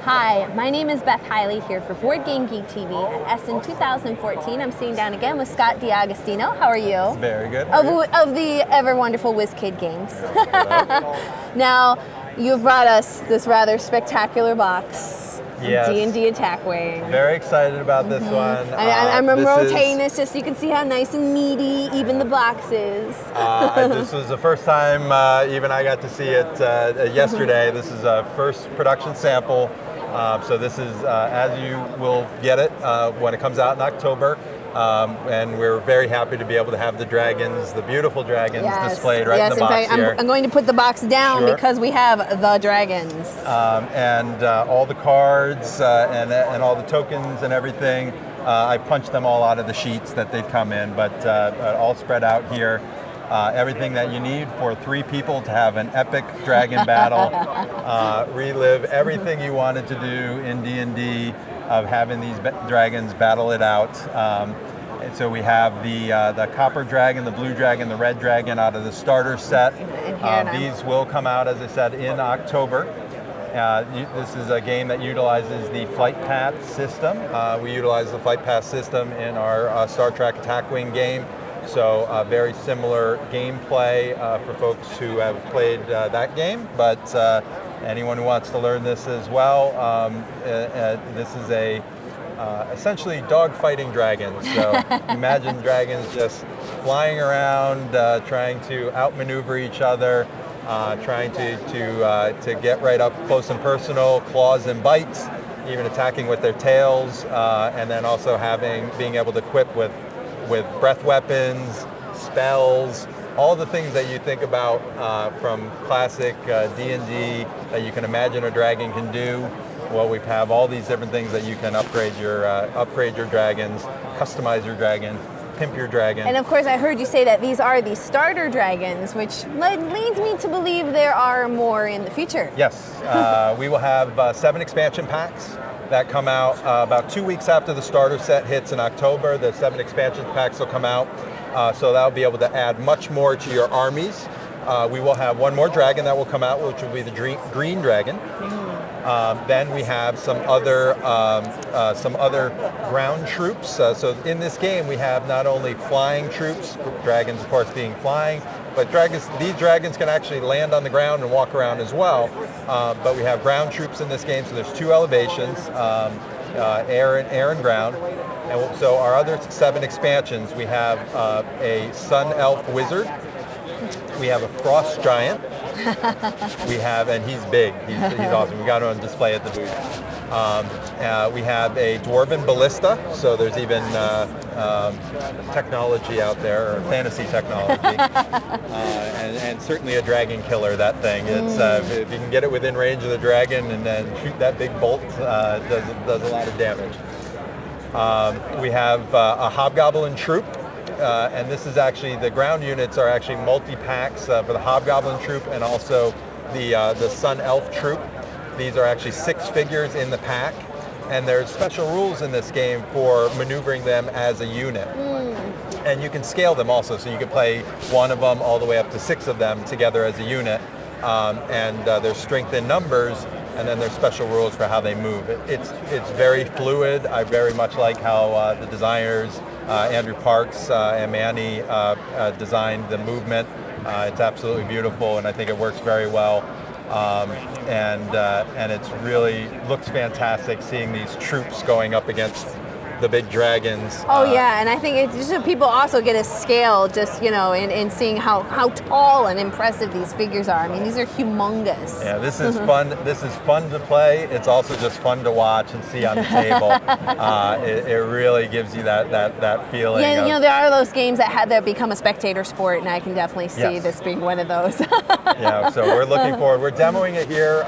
Hi, my name is Beth Hiley here for Board Game Geek TV at Essen 2014. I'm sitting down again with Scott D'Agostino. How are you? Very good. Of the ever wonderful WizKid Games. Now, you've brought us this rather spectacular box. Yes. D&D Attack Wing. Very excited about this one. I'm rotating this just so you can see how nice and meaty even the box is. This was the first time even I got to see it yesterday. This is a first production sample. So this is, as you will get it when it comes out in October. And we're very happy to be able to have the dragons, the beautiful dragons, displayed right in the box here. I'm going to put the box down because we have the dragons. And all the cards and all the tokens and everything, I punched them all out of the sheets that they'd come in, but all spread out here. Everything that you need for 3 people to have an epic dragon battle, relive everything you wanted to do in D&D of having these dragons battle it out. And so we have the copper dragon, the blue dragon, the red dragon out of the starter set. These will come out, as I said, in October. This is a game that utilizes the flight path system. We utilize the flight path system in our Star Trek Attack Wing game. So very similar gameplay for folks who have played that game, but anyone who wants to learn this as well, this is essentially dog-fighting dragons. So imagine dragons just flying around, trying to outmaneuver each other, trying to get right up close and personal, claws and bites, even attacking with their tails, and then also being able to equip with breath weapons, spells, all the things that you think about from classic D&D that you can imagine a dragon can do. Well, we have all these different things that you can upgrade your dragons, customize your dragon, pimp your dragon. And of course, I heard you say that these are the starter dragons, which leads me to believe there are more in the future. Yes, we will have 7 expansion packs that come out about 2 weeks after the starter set hits in October. The 7 expansion packs will come out, so that'll be able to add much more to your armies. We will have 1 more dragon that will come out, which will be the green dragon. Then we have some other ground troops. So in this game, we have not only flying troops, dragons of course being flying, but these dragons can actually land on the ground and walk around as well. But we have ground troops in this game, so there's 2 elevations, air and ground. And so our other 7 expansions, we have a Sun Elf Wizard, we have a Frost Giant, and he's big, he's awesome. We got him on display at the booth. We have a Dwarven Ballista, so there's even technology out there, or fantasy technology, and certainly a dragon killer, that thing. It's if you can get it within range of the dragon and then shoot that big bolt, does a lot of damage. We have a Hobgoblin Troop. And this is actually, the ground units are actually multi-packs for the Hobgoblin Troop and also the Sun Elf Troop. These are actually 6 figures in the pack, and there's special rules in this game for maneuvering them as a unit. And you can scale them also, so you can play 1 of them all the way up to 6 of them together as a unit. There's strength in numbers, and then there's special rules for how they move. It's very fluid. I very much like how the designers, Andrew Parks and Manny, designed the movement. It's absolutely beautiful, and I think it works very well. And it's really looks fantastic seeing these troops going up against the big dragons. Oh yeah, and I think it's just so people also get a scale, just in seeing how tall and impressive these figures are. I mean, these are humongous. Yeah, this is fun. This is fun to play. It's also just fun to watch and see on the table. It really gives you that feeling. Yeah, there are those games that become a spectator sport, and I can definitely see this being one of those. Yeah, so we're looking forward. We're demoing it here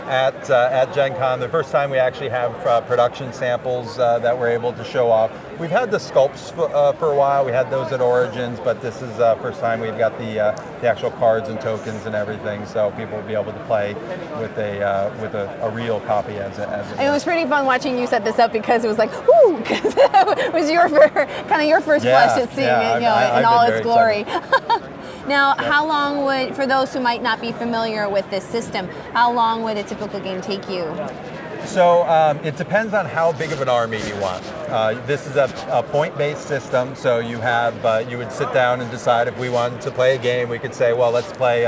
at Gen Con. The first time we actually have production samples that we're able to show off. We've had the sculpts for a while. We had those at Origins, but this is the first time we've got the actual cards and tokens and everything, so people will be able to play with a real copy as it. And it was pretty fun watching you set this up because it was like, whoo, because it was your first blush at seeing it, in all its glory. Now, how long would, for those who might not be familiar with this system, how long would a typical game take you? So it depends on how big of an army you want. This is a point-based system, so you have you would sit down and decide if we wanted to play a game. We could say, well, let's play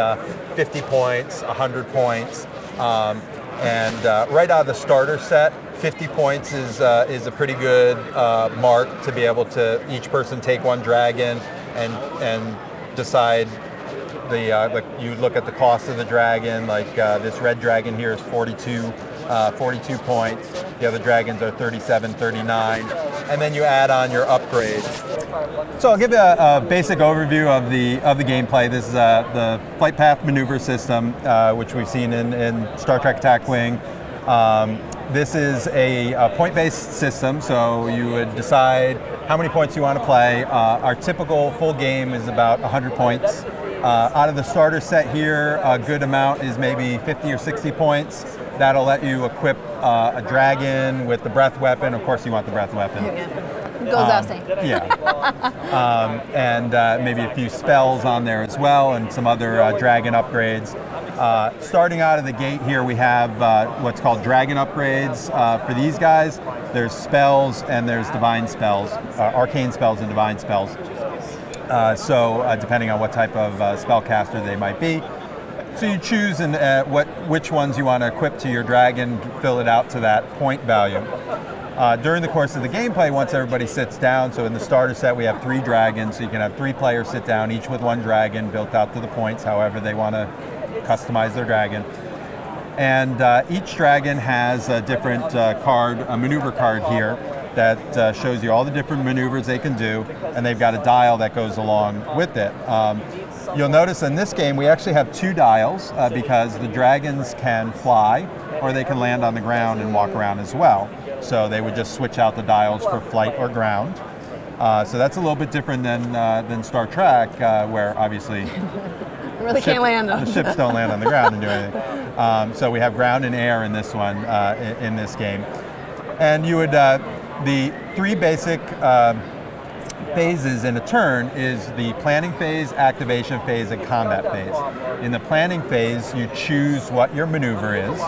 50 points, 100 points, and right out of the starter set, 50 points is a pretty good mark to be able to each person take one dragon and decide. You look at the cost of the dragon, like this red dragon here is 42 points. The other dragons are 37, 39. And then you add on your upgrades. So I'll give you a basic overview of the gameplay. This is the flight path maneuver system, which we've seen in Star Trek Attack Wing. This is a point-based system, so you would decide how many points you want to play. Our typical full game is about 100 points. Out of the starter set here, a good amount is maybe 50 or 60 points. That'll let you equip a dragon with the breath weapon. Of course, you want the breath weapon. Goes without saying. Yeah. And maybe a few spells on there as well, and some other dragon upgrades. Starting out of the gate here, we have what's called dragon upgrades. For these guys, there's spells and there's divine spells, arcane spells and divine spells. So depending on what type of spellcaster they might be. So you choose which ones you want to equip to your dragon, fill it out to that point value. During the course of the gameplay, once everybody sits down, so in the starter set we have 3 dragons, so you can have 3 players sit down, each with 1 dragon built out to the points, however they want to customize their dragon. And each dragon has a different card, a maneuver card here, that shows you all the different maneuvers they can do, and they've got a dial that goes along with it. You'll notice in this game we actually have 2 dials because the dragons can fly or they can land on the ground and walk around as well. So they would just switch out the dials for flight or ground. So that's a little bit different than Star Trek, where obviously really can't land them. The ships don't land on the ground and do anything. So we have ground and air in this one, in this game. And you would the 3 basic phases in a turn is the planning phase, activation phase, and combat phase. In the planning phase, you choose what your maneuver is,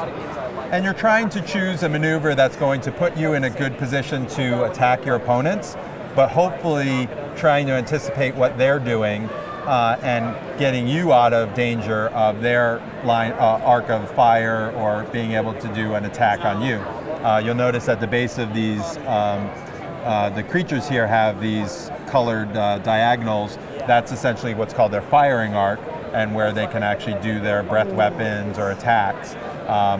and you're trying to choose a maneuver that's going to put you in a good position to attack your opponents, but hopefully trying to anticipate what they're doing and getting you out of danger of their arc of fire or being able to do an attack on you. You'll notice at the base of these, the creatures here have these colored diagonals. That's essentially what's called their firing arc, and where they can actually do their breath weapons or attacks,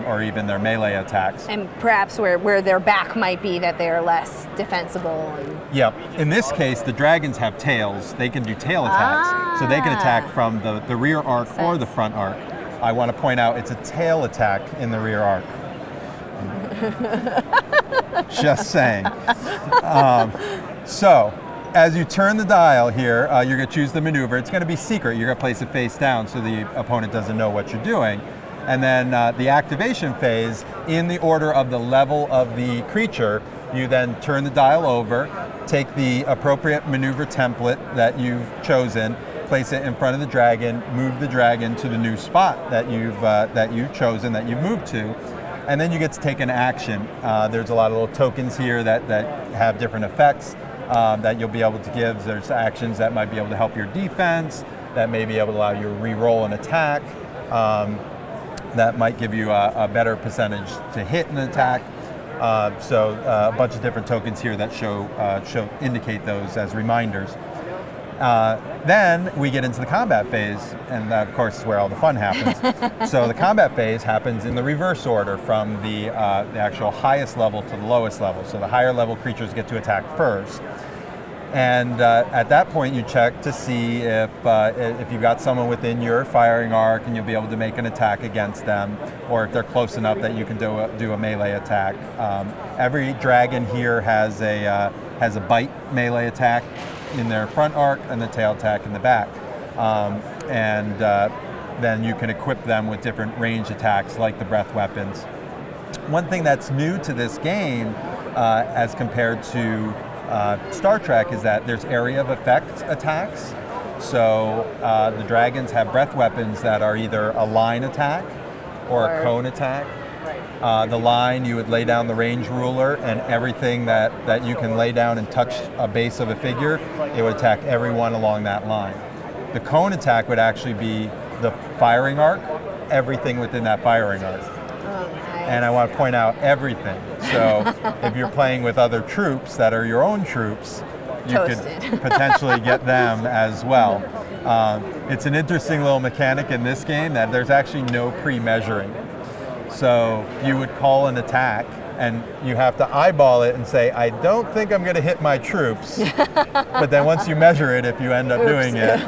or even their melee attacks. And perhaps where their back might be, that they're less defensible. Yeah. In this case, the dragons have tails. They can do tail attacks, so they can attack from the rear arc or the front arc. I want to point out it's a tail attack in the rear arc. Just saying. So, as you turn the dial here, you're going to choose the maneuver. It's going to be secret. You're going to place it face down so the opponent doesn't know what you're doing. And then the activation phase, in the order of the level of the creature, you then turn the dial over, take the appropriate maneuver template that you've chosen, place it in front of the dragon, move the dragon to the new spot that you've chosen, that you've moved to, and then you get to take an action. There's a lot of little tokens here that have different effects that you'll be able to give. There's actions that might be able to help your defense, that may be able to allow you to re-roll an attack, that might give you a better percentage to hit an attack. So a bunch of different tokens here that indicate those as reminders. Then we get into the combat phase, and that, of course, is where all the fun happens. So the combat phase happens in the reverse order, from the actual highest level to the lowest level. So the higher level creatures get to attack first. And at that point, you check to see if you've got someone within your firing arc, and you'll be able to make an attack against them, or if they're close enough that you can do a melee attack. Every dragon here has a bite melee attack in their front arc and the tail attack in the back. Then you can equip them with different range attacks like the breath weapons. One thing that's new to this game as compared to Star Trek is that there's area of effect attacks. So the dragons have breath weapons that are either a line attack or a cone attack, the line, you would lay down the range ruler, and everything that you can lay down and touch a base of a figure, it would attack everyone along that line. The cone attack would actually be the firing arc, everything within that firing arc. And I want to point out everything. So if you're playing with other troops that are your own troops, you could potentially get them as well. It's an interesting little mechanic in this game that there's actually no pre-measuring. So you would call an attack and you have to eyeball it and say, I don't think I'm going to hit my troops. But then once you measure it, if you end up doing it,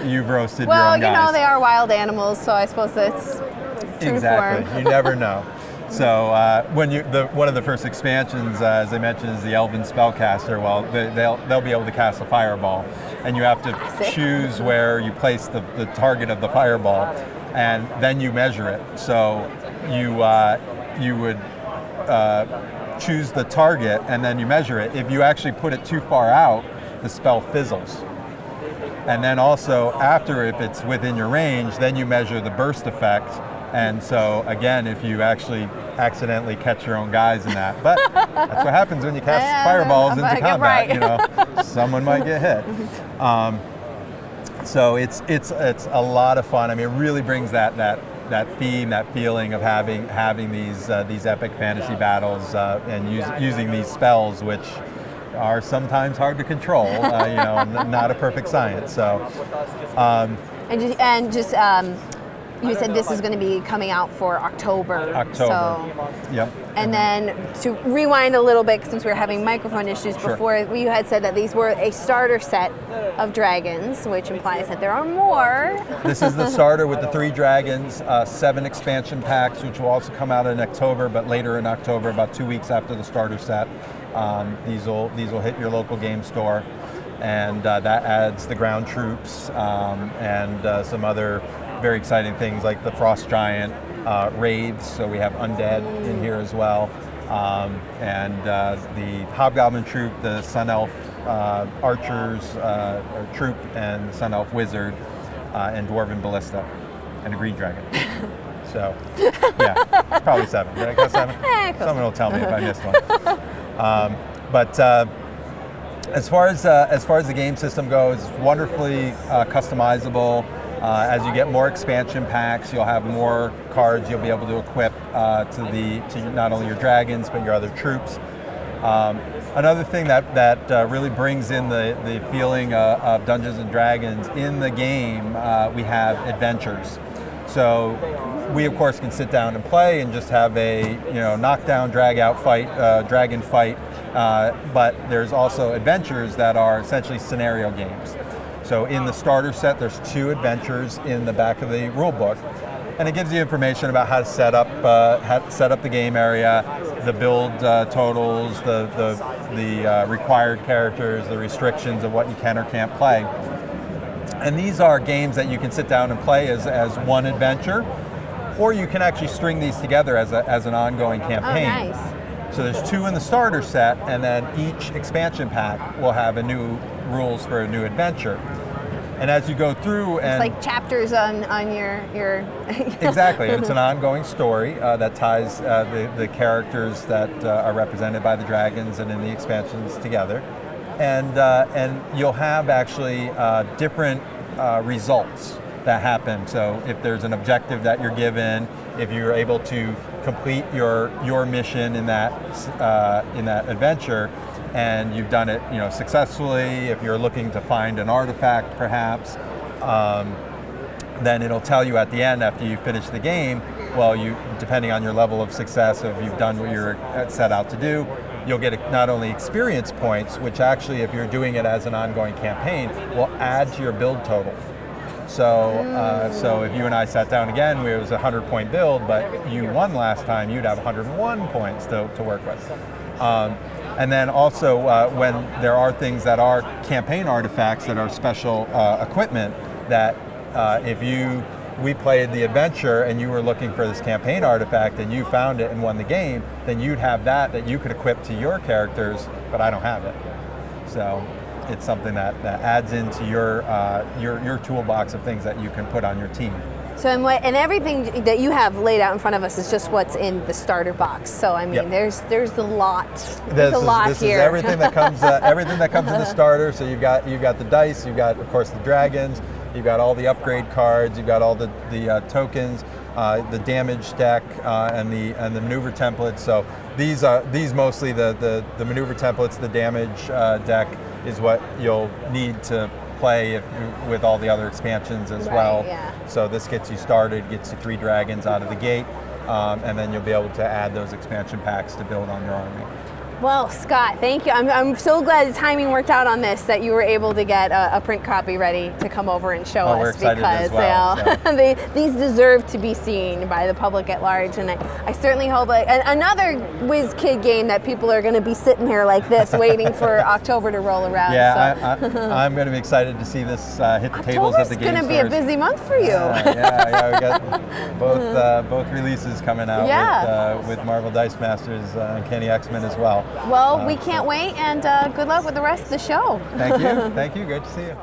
you've roasted your own guys. Well, they are wild animals, so I suppose that's true exactly. form. You never know. So one of the first expansions, as I mentioned, is the Elven Spellcaster. Well, they'll be able to cast a fireball, and you have to choose where you place the target of the fireball, and then you measure it. So you would choose the target, and then you measure it. If you actually put it too far out, the spell fizzles. And then also after, if it's within your range, then you measure the burst effect. And so again, if you actually accidentally catch your own guys in that, but that's what happens when you cast fireballs into combat. Right. Someone might get hit. So it's a lot of fun. I mean, it really brings that theme, that feeling of having these epic fantasy battles and using these spells, which are sometimes hard to control. Not a perfect science. So, you said this is going to be coming out for October. So, yep. And then to rewind a little bit, since we were having microphone issues before, you had said that these were a starter set of dragons, which implies that there are more. This is the starter with the 3 dragons, 7 expansion packs, which will also come out in October, but later in October, about 2 weeks after the starter set. These will hit your local game store, and that adds the ground troops and some other very exciting things like the Frost Giant raids. So we have undead in here as well, and the Hobgoblin troop, the Sun Elf archers troop, and the Sun Elf wizard, and Dwarven ballista, and a green dragon. So yeah, probably 7. Did I go 7? Someone will tell me if I missed one. But as far as the game system goes, it's wonderfully customizable. As you get more expansion packs, you'll have more cards you'll be able to equip to not only your dragons but your other troops. Another thing that really brings in the feeling of Dungeons and Dragons in the game, we have adventures. So we of course can sit down and play and just have a knockdown, drag out fight, dragon fight. But there's also adventures that are essentially scenario games. So in the starter set, there's 2 adventures in the back of the rule book, and it gives you information about how to set up the game area, the build totals, the required characters, the restrictions of what you can or can't play. And these are games that you can sit down and play as one adventure, or you can actually string these together as an ongoing campaign. Oh, nice. So there's 2 in the starter set, and then each expansion pack will have a new rules for a new adventure. And as you go through, and it's like chapters on your exactly, it's an ongoing story that ties the characters that are represented by the dragons and in the expansions together, and you'll have actually different results that happen. So if there's an objective that you're given, if you're able to complete your mission in that adventure, and you've done it successfully, if you're looking to find an artifact perhaps, then it'll tell you at the end after you finish the game, well, depending on your level of success, if you've done what you're set out to do, you'll get not only experience points, which actually if you're doing it as an ongoing campaign will add to your build total. So if you and I sat down again, it was a 100-point build, but you won last time, you'd have 101 points to work with. And then also when there are things that are campaign artifacts that are special equipment, that if we played the adventure and you were looking for this campaign artifact and you found it and won the game, then you'd have that you could equip to your characters, but I don't have it. So it's something that adds into your toolbox of things that you can put on your team. So and everything that you have laid out in front of us is just what's in the starter box. So I mean, there's a lot. There's a lot this here. Is everything that comes everything that comes in the starter. So you've got the dice, you've got of course the dragons, you've got all the upgrade cards, you've got all the tokens, the damage deck, and the maneuver templates. So these mostly the maneuver templates, the damage deck is what you'll need to play with all the other expansions as well. Yeah. So this gets you started, gets you 3 dragons out of the gate, and then you'll be able to add those expansion packs to build on your army. Well, Scott, thank you. I'm so glad the timing worked out on this, that you were able to get a print copy ready to come over and show us. We're excited because as well, these deserve to be seen by the public at large. And I certainly hope another Whiz Kid game that people are going to be sitting here like this waiting for October to roll around. Yeah, so. I'm going to be excited to see this hit the tables at the game stores. It's going to be a busy month for you. Yeah, we got both releases coming out with Marvel Dice Masters and Uncanny X-Men as well. Well, we can't wait, and good luck with the rest of the show. Thank you. Thank you. Great to see you.